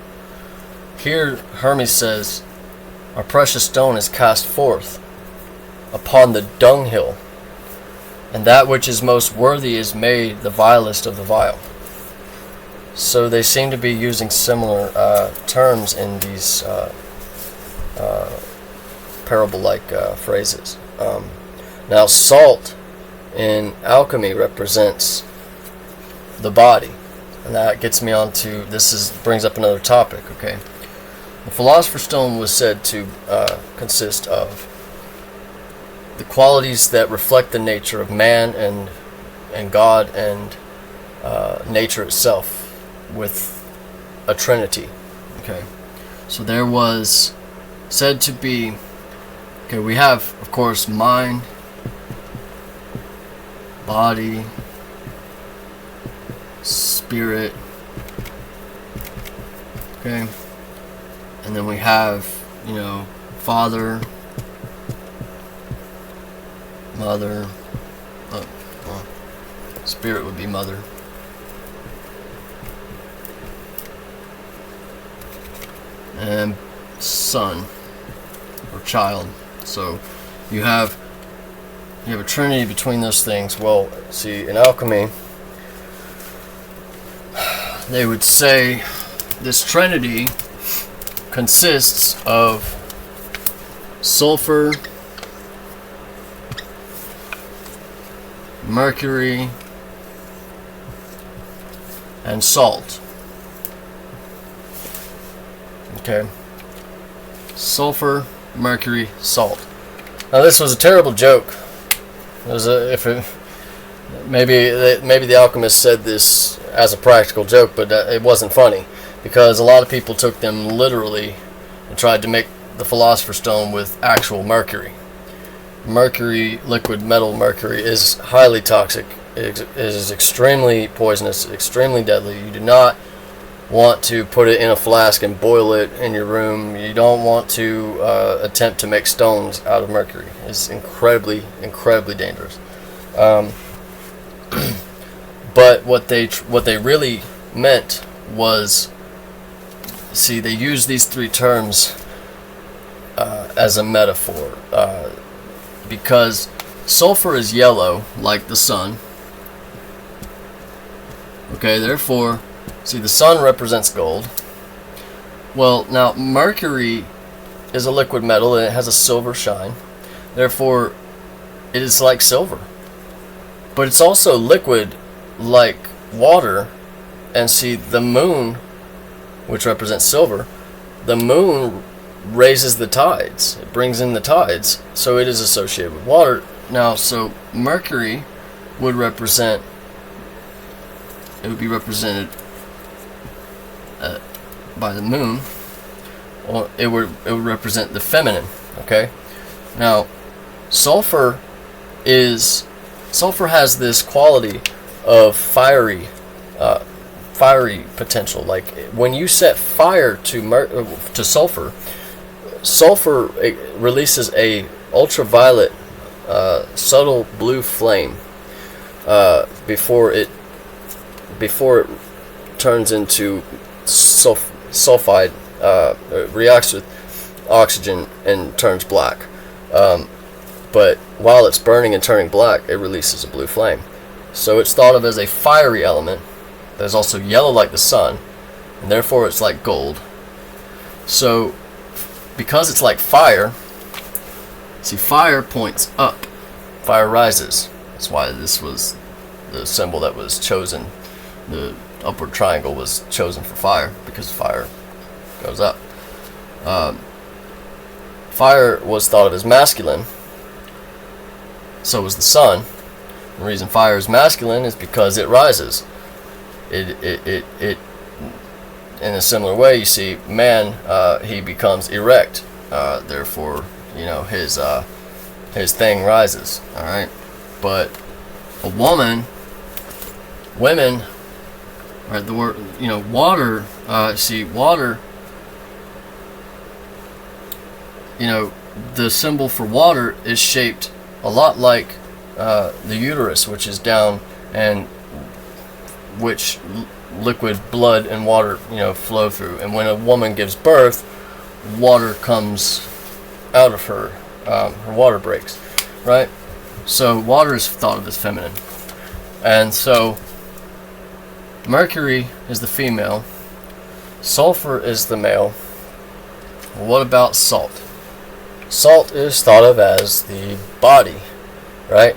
Here Hermes says, "Our precious stone is cast forth upon the dunghill, and that which is most worthy is made the vilest of the vile." So they seem to be using similar terms in these parable-like phrases. Now, salt in alchemy represents the body, and that gets me on to brings up another topic. Okay, the Philosopher's Stone was said to consist of the qualities that reflect the nature of man and God and nature itself, with a trinity. Okay, so there was said to be, we have, of course, mind, body, spirit, okay, and then we have, father, mother, spirit would be mother, and son or child. So you have a trinity between those things. Well, see, in alchemy, they would say this trinity consists of sulfur, mercury, and salt. Okay, sulfur, mercury, salt. Now this was a terrible joke. Maybe the alchemists said this as a practical joke, but it wasn't funny, because a lot of people took them literally and tried to make the Philosopher's Stone with actual mercury. Mercury, liquid metal mercury, is highly toxic. It is extremely poisonous, extremely deadly. You do not want to put it in a flask and boil it in your room. You don't want to attempt to make stones out of mercury. It's incredibly, incredibly dangerous. But what they really meant was, see, they use these three terms as a metaphor, because sulfur is yellow like the sun. Okay, therefore, see, the sun represents gold. Well, now mercury is a liquid metal and it has a silver shine. Therefore, it is like silver. But it's also liquid like water. And see, the moon, which represents silver, the moon raises the tides. It brings in the tides. So it is associated with water. Now, so mercury would represent, it would be represented by the moon, or it would represent the feminine. Okay, now sulfur has this quality of fiery potential. Like when you set fire to sulfur releases a ultraviolet subtle blue flame before it turns into sulfide, reacts with oxygen and turns black. But while it's burning and turning black, it releases a blue flame. So it's thought of as a fiery element that is also yellow like the sun, and therefore it's like gold. So, because it's like fire, see, fire points up, fire rises. That's why this was the symbol that was chosen. The upward triangle was chosen for fire, because fire goes up. Fire was thought of as masculine, so was the sun. The reason fire is masculine is because it rises. It in a similar way, you see, man, he becomes erect. Therefore, his thing rises. All right, but a women, right? The word, water. See, water. The symbol for water is shaped a lot like the uterus, which is down, and which liquid blood and water flow through. And when a woman gives birth, water comes out of her. Her water breaks, right? So water is thought of as feminine, and so Mercury is the female, sulfur is the male. Well, what about salt? Salt is thought of as the body, right?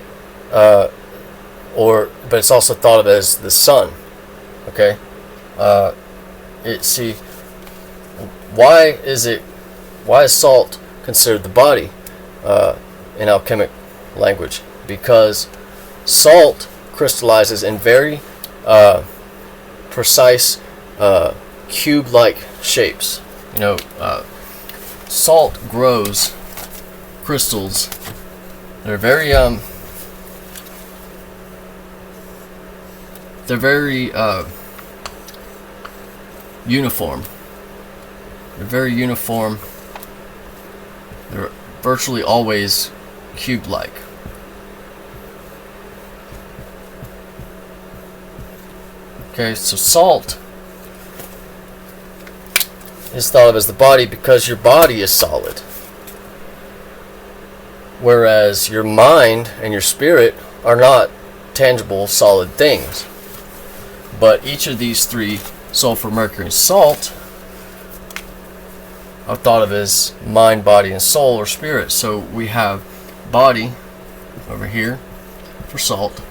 But it's also thought of as the sun. Okay. Why is salt considered the body in alchemic language? Because salt crystallizes in very precise cube-like shapes. Salt grows crystals. They're very uniform. They're very uniform. They're virtually always cube-like. Okay, so salt is thought of as the body because your body is solid, whereas your mind and your spirit are not tangible, solid things. But each of these three, sulfur, mercury, and salt, are thought of as mind, body, and soul, or spirit. So we have body over here for salt,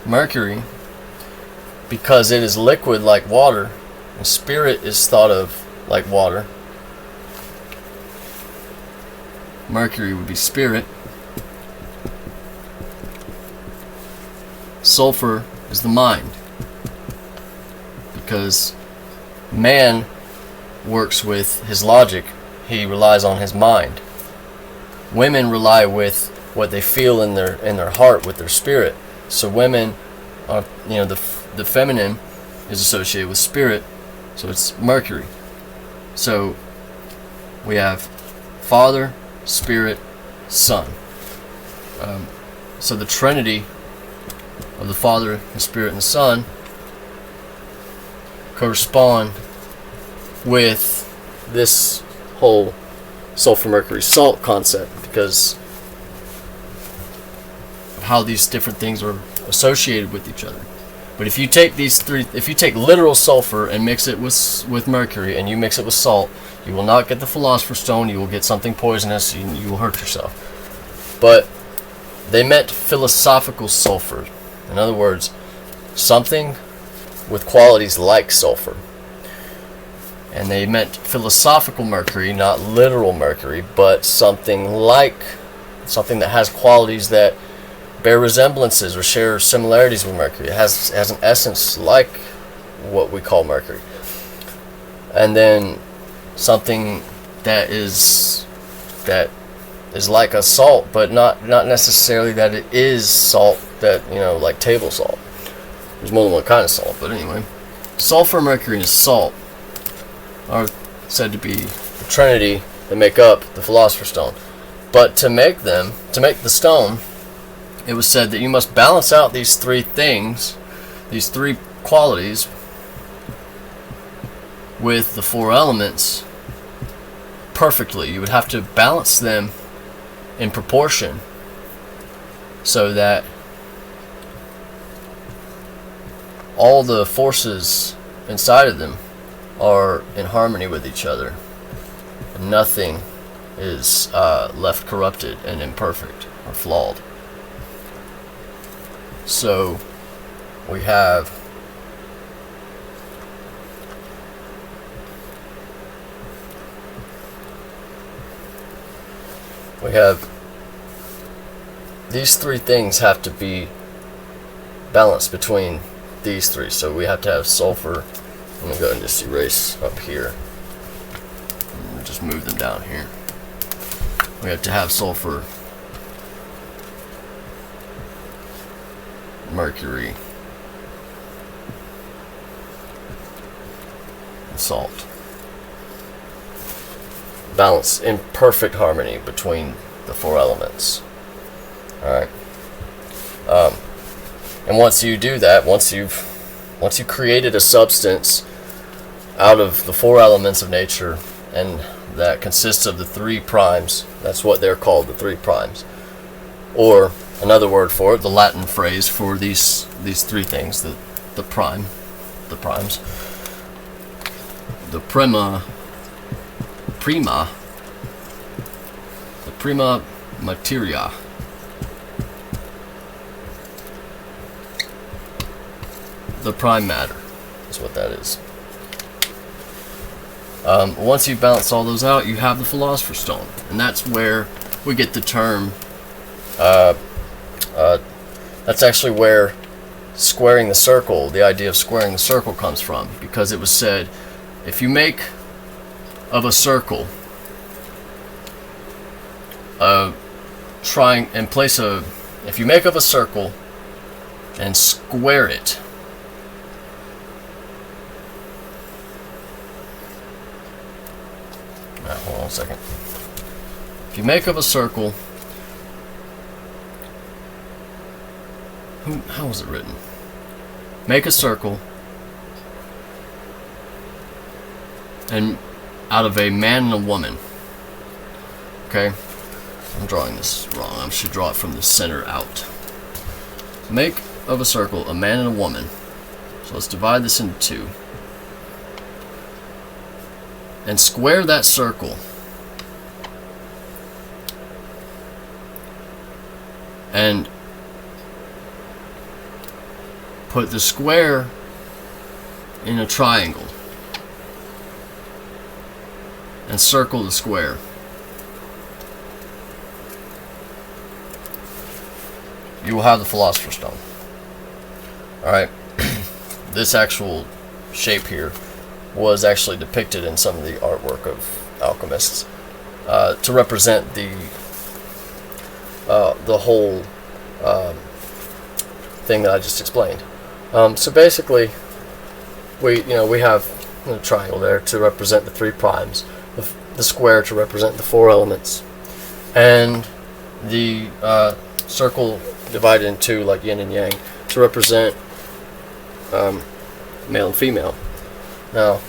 mercury because it is liquid like water, and spirit is thought of like water. Mercury would be spirit. Sulfur is the mind, because man works with his logic. He relies on his mind. Women rely with what they feel in their heart, with their spirit. So women are, the feminine is associated with spirit, so it's Mercury. So we have Father, Spirit, Son. So the Trinity of the Father, the Spirit, and the Son correspond with this whole sulfur, mercury, salt concept, because of how these different things are associated with each other. But if you take literal sulfur and mix it with mercury, and you mix it with salt, you will not get the philosopher's stone. You will get something poisonous. You will hurt yourself. But they meant philosophical sulfur. In other words, something with qualities like sulfur. And they meant philosophical mercury, not literal mercury, but something that has qualities that bear resemblances or share similarities with mercury. It has an essence like what we call mercury. And then something that is like a salt, but not necessarily that it is salt, that like table salt. There's more than one kind of salt, but anyway, sulfur, mercury, and salt are said to be the trinity that make up the philosopher's stone. But to make the stone, it was said that you must balance out these three things, these three qualities, with the four elements perfectly. You would have to balance them in proportion so that all the forces inside of them are in harmony with each other. Nothing is left corrupted and imperfect or flawed. So we have these three things have to be balanced between these three. So we have to have sulfur. I'm going to go and just erase up here. And just move them down here. We have to have sulfur, mercury, and salt. Balance in perfect harmony between the four elements. Alright. And once you do that, once you've created a substance out of the four elements of nature, and that consists of the three primes, that's what they're called, the three primes. Or another word for it, the Latin phrase for these three things, the primes, the prima materia. The prime matter is what that is. Once you balance all those out, you have the Philosopher's Stone, and that's where we get the term. That's actually where squaring the circle, the idea of squaring the circle, comes from, because it was said, if you make of a circle if you make of a circle and square it, hold on a second. If you make of a circle, how was it written? Make a circle, and out of a man and a woman. Okay, I'm drawing this wrong. I should draw it from the center out. Make of a circle a man and a woman. So let's divide this into two. And square that circle. And put the square in a triangle. And circle the square. You will have the Philosopher's Stone. Alright. This actual shape here was actually depicted in some of the artwork of alchemists to represent the whole thing that I just explained. So basically, we have a triangle there to represent the three primes, the square to represent the four elements, and the circle divided in two, like yin and yang, to represent male and female. Now,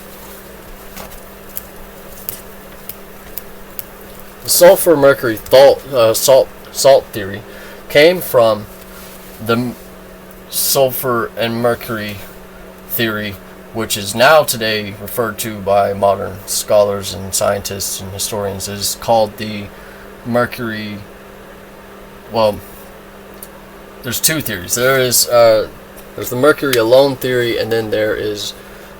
the sulfur-mercury salt theory came from the sulfur and mercury theory, which is now today referred to by modern scholars and scientists and historians as called the mercury. Well, there's two theories. There's the mercury alone theory, and then there is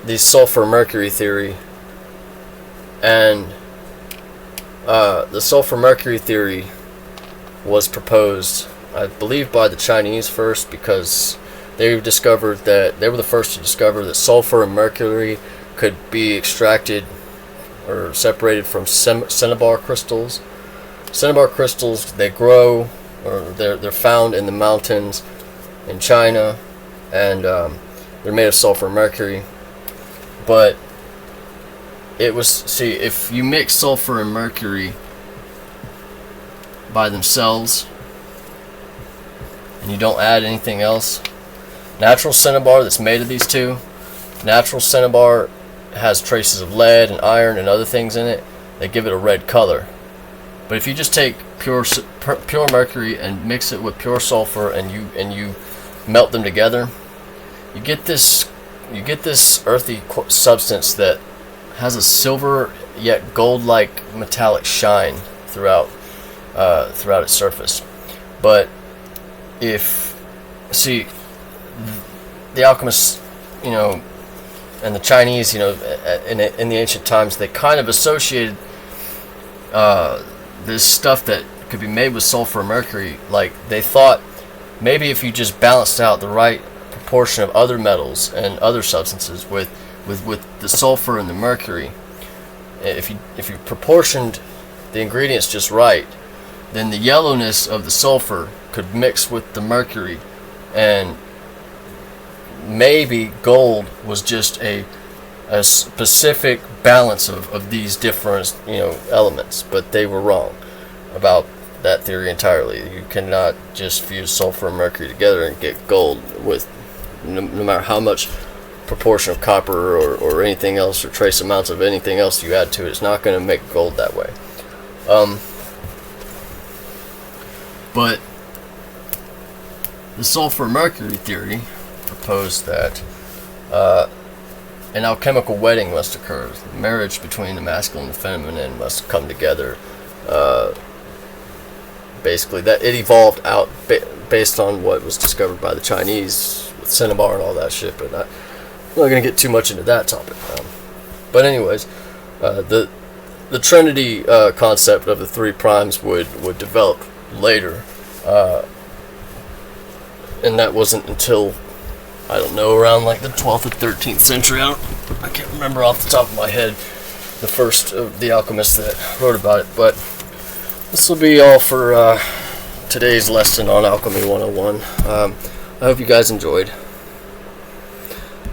the sulfur-mercury theory. And the sulfur-mercury theory was proposed, I believe, by the Chinese first, because they discovered that they were the first to discover that sulfur and mercury could be extracted or separated from cinnabar crystals. Cinnabar crystals, they grow, or they're found in the mountains in China, and they're made of sulfur and mercury. But it was, see, if you mix sulfur and mercury by themselves and you don't add anything else, natural cinnabar that's made of these two, natural cinnabar has traces of lead and iron and other things in it that give it a red color. But if you just take pure mercury and mix it with pure sulfur, and you melt them together, you get this earthy substance that has a silver yet gold-like metallic shine throughout its surface. But the alchemists, and the Chinese, in the ancient times, they kind of associated this stuff that could be made with sulfur and mercury. Like, they thought maybe if you just balanced out the right proportion of other metals and other substances with the sulfur and the mercury, if you proportioned the ingredients just right, then the yellowness of the sulfur could mix with the mercury, and maybe gold was just a specific balance of these different elements. But they were wrong about that theory entirely. You cannot just fuse sulfur and mercury together and get gold with no matter how much proportion of copper or anything else, or trace amounts of anything else you add to it. It's not going to make gold that way. But the sulfur mercury theory proposed that an alchemical wedding must occur. The marriage between the masculine and the feminine must come together. Basically, that it evolved out based on what was discovered by the Chinese with cinnabar and all that shit. But I'm not going to get too much into that topic. But anyways, the Trinity concept of the three primes would develop later, and that wasn't until, I don't know, around like the 12th or 13th century. I can't remember off the top of my head the first of the alchemists that wrote about it. But this will be all for today's lesson on Alchemy 101. I hope you guys enjoyed.